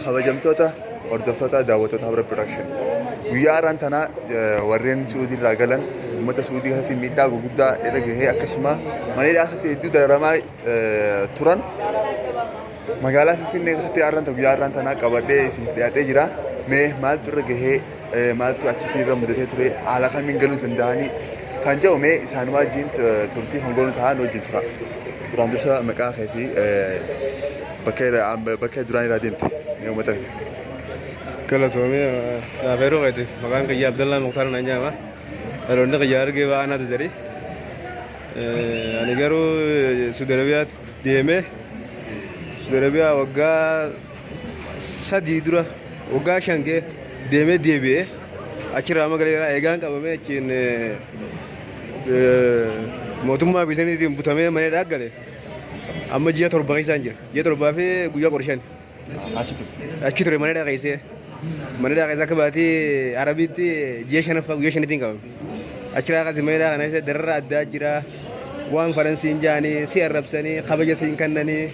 kabajamtoota hordoftoota daawwattoota Habra Production. Guyyaa har'aan tana warreen Suudii irraa galan uummata Suudii keessatti miidhaa gurguddaa irra gahee akkasuma mana keessatti hedduu dararamaa turan magaalaa Finfinnee keessatti guyyaa har'aan tana qabadhee isin dhiyaatee jira. Mee maaltu irra gahee maaltu achitti irra mudatee ture haala kamiin galuu danda'anii kan jedhu mee isaan wajjin turtii hongoon ta'an wajjin tura. Duraan dursa maqaa keetii bakka duraan irraa deemte mee uummata كلا تومي نافيرو غيتي مكان كي عبد الله مختار نجاما روندا كجار كي وانا تجري أنا كارو سودربيا ديمه سودربيا وقا سادي درا وقا شانكي ديمه ديبي أشرا ما قليلا إيجان كابومي كين موتوما بيسني تيم بتامي ماني راقله أما جيا ترباي سانجر جيا ترباي في غويا كورشان أشي ترى ماني راقيسه mana dah kisah kebati Arabi itu jasa nafas jasa ni tinggal. Acara kasih mana kan saya derra ada jira wan Faransin jani si Arab sani khabaja singkan nani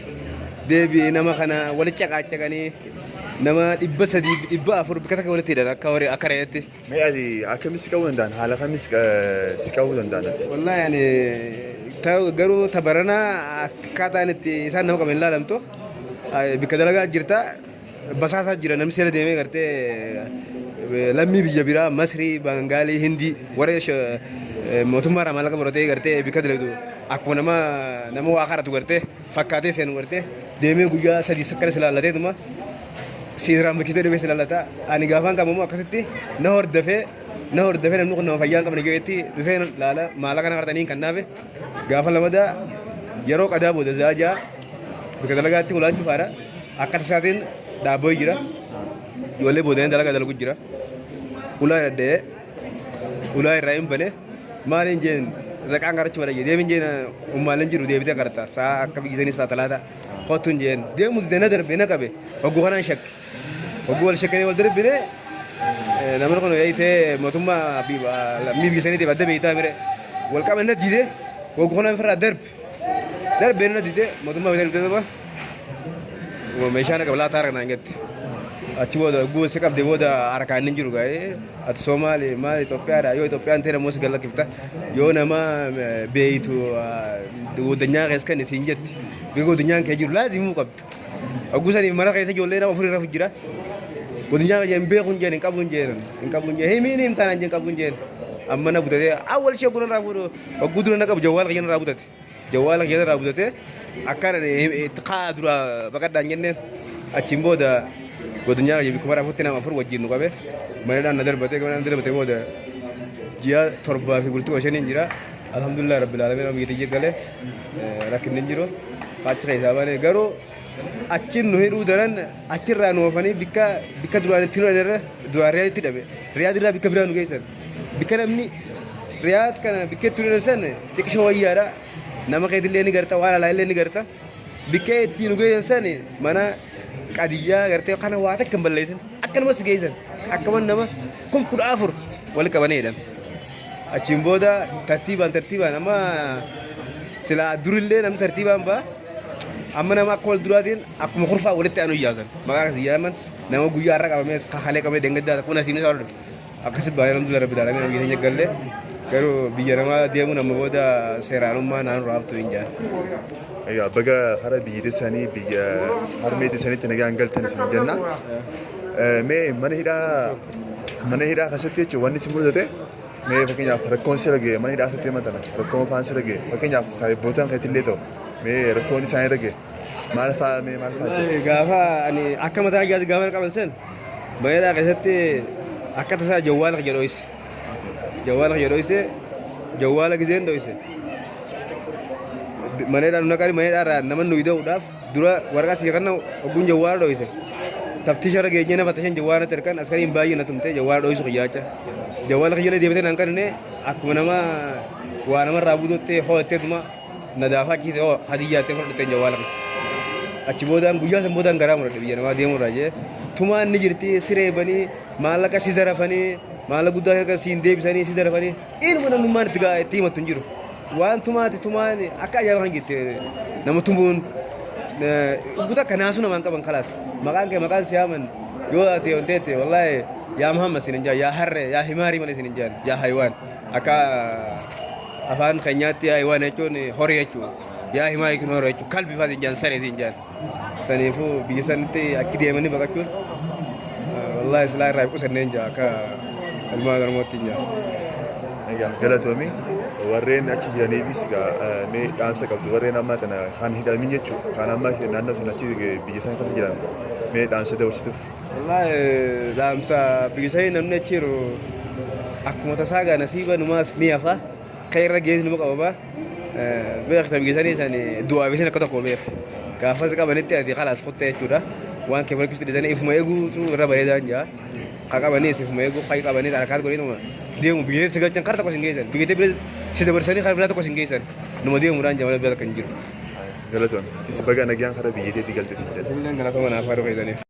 debi nama kana wala cak ani nama ibba sadi ibba afur kata kau tidak nak kau akarayati. Mei akan miskau dan hala kan miskau dan. Wallah yani tahu garu tabarana kata nanti saya nama kami lalam tu bikadalaga jirta basasa jira namni sele deeme garte lammi biyya bira masri bangali hindi waresh mootummaa ramala kabarote garte bikadaledu akkuma nama waa karatu garte fakkaate sen garte deeme guyya sadi sakkana silaalate duma siidram bikite deeme silaalata ani gaafan qabamu akkasitti na hordafe namni kun nama fayyaan qabne geetti dufe laala maala kana gartaniin kannaafe gaafa lamada yeroo qadaa booda zaaja bikadalagaatti ulaanchu faara akkata isaatiin daabboo jira ijoollee boodanii dalagaa dalagu jira ulaa dhaddee ulaa irraa hin bane maaliin jeen raqaan garachuu badayye deemin jeen ummaaleen jiru deebitee garta saa akka biyyisanii saa talaata kottuun jeen deemu dana darbe na qabe wagguu kanaan shakke wagguu wal shakkanii wal darbine namni kun yaayitee mootummaa mii biyyisaniitiif adda beeytaa mire wal qaban na diide wagguu kanaan firraa darbe na diide mootummaa biyyisanii meeshaan qabla taara kana ngatti achi booda guusi qabde booda harkaan hin jiru gaa'ee ati Soomaali maal Itoophiyaadha yoo Itoophiyaan ta'e namoota galla kifta yoo nama beeytu godinyaa keessa kan isin jetti biyya godinyaan kee jiru laazimuu qabdu aggusanii mana keessa ijoollee nama afurii rafu jira godinyaa keessa hin beekun jeen hin qabuun jeen himiin himtaan jeen qabuun jeen amma na butatee awwal ishee gurra irraa fuudhu agguu dura na qabu jawwaala keenya irraa butate jawwaala keenya irraa butate akkana xiqqaa dura baqadhaan jenneen achiin booda godinyaa bikku mara futti nama afur wajjin nu qabe manadhaan na darbate booda ji'a torbaa fi bultii shaniin jira alhamdulillah rabbil alamin amma biyya galee rakkinni jiru achi keessaa baane garuu achin nu hidhuu daran achirraa nu oofanii bikka duraan itti nu irra duraan riyaaditti dhabe riyaadii bikka biraa nu geessan bikka namni riyaad kana bikka itti nu san xiqqishoo wayyaadha nama keetillee ni garta waan alaa illee ni garta bikkee ittiin geessan mana qadiyyaa gartee kana waa takka hin balleessin akkanumas geessan akkaman nama kun kudha afur wal qabaneedhan achiin booda tartiibaan amma silaa durillee namni tartiibaan ba'a amma nama akka wal duraatiin akkuma kurfaa walitti aanu iyyaasan maqaa akkasii yaaman nama guyyaa har'a qabamee kahalee qabamee dengaddaa kun asiin isaa hodhu akkasitti baay'ee namni dura rabbi daalamee nama geenya gallee garuu biyya namaa deemuun amma booda seeraanummaa naannoo raaftuu hin jaan. Egaa baga hara biyya teessanii biyya harmee teessaniitti nagaan galtan isin jenna. Mee mana hidhaa keessatti jechuun wanni isin mudate mee fakkeenyaaf rakkoon sira ga'e mana hidhaa keessatti himatana rakkoon faan sira ga'e fakkeenyaaf saayibbootaan keetillee ta'u mee rakkoon isaanii irra ga'e maal fa'a gaafa ani akka mataa gaazi gaafa qaban sen mana hidhaa keessatti akka tasaa jawwaala jedhoyse. Jawwaala gizeen dhoyse maneedhaan naqari maneedhaan nama nuyi ta'uudhaaf dura waraqaa si kanna ogguun jawwaala dhoyse taftiisha irra geenyee nafa tashan jawwaala terkan askariin baay'ee na tumte jawwaala dhoysu qiyyaacha jawwaala qiyyalee deebitee nan kanne akkuma nama waa namarraa buutottee ho'atteetuma nadaafaa achiite hoo hadiyyaattee fudhattee jawwaala achi boodaan guyyaa san boodaan garaa muradhe biyya namaa deemurraa jee tumaan ni jirti siree banii maallaqa si zarafanii maala guddaa akka siin deebisanii si zarafanii ilma namummaan itti himattu hin jiru waan tumaan akka ajaa'iba kan jette nama tumuun buta kanasu naman ka bang kalas makan siyaman yo ate on tete wallahi ya Muhammad sininja ya harre ya himari male sininjan ya haywan aka afan kanyati haywan echo ni hore echo ya himari kin hore echo kalbi fa sinjan sare sinjan sanifu bisanti akidi mani bakachun wallahi sila rai ku senenja aka alma garmotinya Egaa galatoomii warreen achi jiraniifis egaa mee dhaamsa qabdu warreen amma kana kan hidhamin jechuudha kan amma naannoo sana achi biyya sana keessa jiran mee dhaamsa dabarsituuf. Wallahi dhaamsa biyya sana namni achi jiru akkuma tasaa gaa nasiiba numaas ni hafa kan irra geessu numa qababa beekta biyya sana isaan du'aa bisin akka tokko beek gaafas qabanitti ati khalaas kuttee jechuudha waan kee barkisu dhisanii ifuma eeguutu irra bareedaan jaa kakabanii ifuma eeguu qayi qabanii harkaat godhanii deemu biyya si galchan karta ko singeessan biyya bira si dabarsanii karaa biraata ko singeessan numa deemuudhaan jamalee bira kan jiru. Galatoon atis baga nagaan karaa biyyeetii galte siin jedha. Isin galatoomaa naaf haadha fayyadaniif.